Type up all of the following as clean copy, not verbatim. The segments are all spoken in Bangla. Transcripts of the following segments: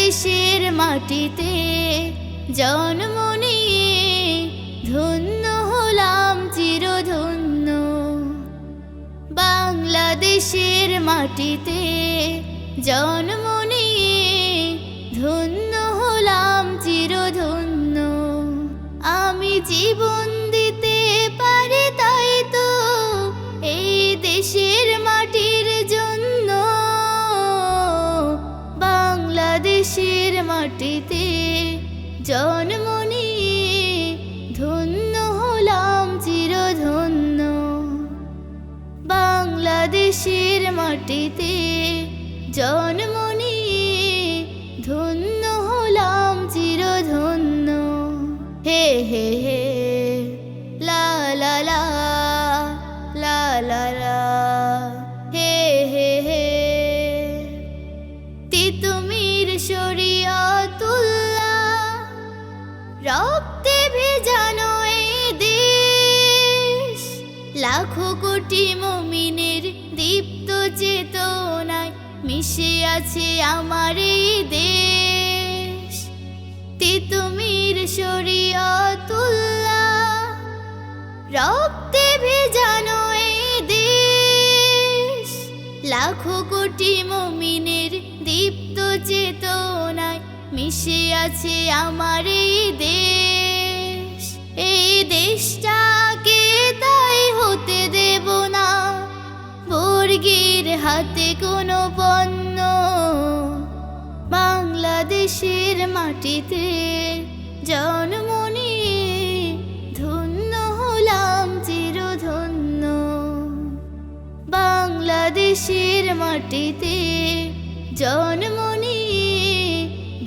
বাংলাদেশের মাটিতে জন্ম নিয়ে ধন্য হলাম চিরধন্য। বাংলাদেশের মাটিতে জন্ম নিয়ে ধন্য হলাম চিরধন্য। আমি জীবন দিতে পারি তাই তো এই দেশের মাটির জন্য। বাংলাদেশের মাটিতে জন্ম নিয়ে ধন্য হলাম চিরধন্য। বাংলাদেশের মাটিতে জন্ম নিয়ে ধন্য হলাম চিরধন্য। হে হে হে লা লা লা লা লা লা হে হে হে। তিতুমির শরিয়তুল্লাহ রক্তে ভেজানো এই দেশ, লাখো কোটি মুমিনের দীপ্ত চেতনায় মিশে আছে আমার এই দেশ। তিতুমির শরিয়তুল্লাহ রক্তে ভেজানো এই দেশ, লাখো কোটি মুমিনের দীপ্ত চেতনায় মিশে আছে আমার এই দেশ। এই দেশটাকে তাই হতে দেব না বর্গের হাতে কোনো পণ্য। বাংলাদেশের মাটিতে জন্ম নিয়ে ধন্য হলাম চিরধন্য। বাংলাদেশের মাটিতে জন্ম নিয়ে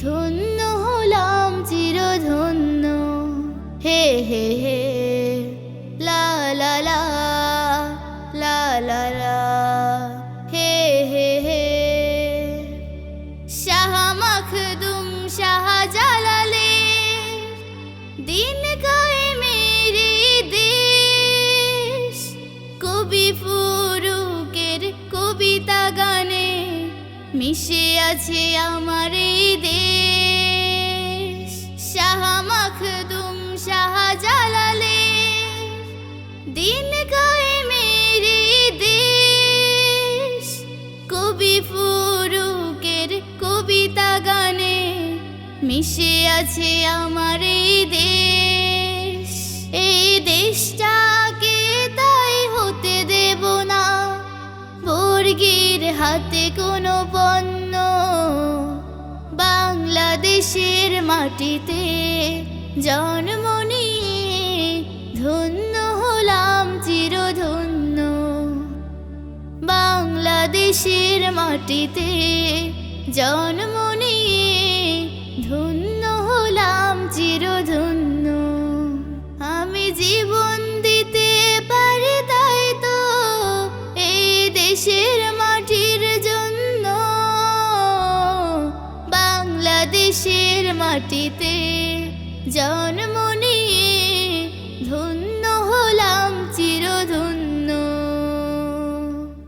ধন্য হলাম চিরধন্য। হে হে হে লা লা লা লা লা লা হে হে হে। শাহ মখদুম শাহজালালের দিন কায়েমের দেশ, কবি ফুরুকের কবিতা গানে মিশে আছে আমার এই দেশ। শাহ মখদুম শাহজালালের দিন কায়েমের দেশ, কবি ফুরুকের কবিতা গানে মিশে আছে আমার এই দেশ। এই দেশটাকে তাই হতে দেব না বর্গের হাতে কোনো পণ্য। বাংলাদেশের মাটিতে জন্ম নিয়ে ধন্য হলাম চিরধন্য। বাংলাদেশের মাটিতে জন্ম নিয়ে ধন্য হলাম চিরধন্য। আমি জীবন দিতে পারি তাই তো এই দেশের মাটির জন্য। বাংলাদেশের মাটিতে জন্ম নিয়ে ধন্য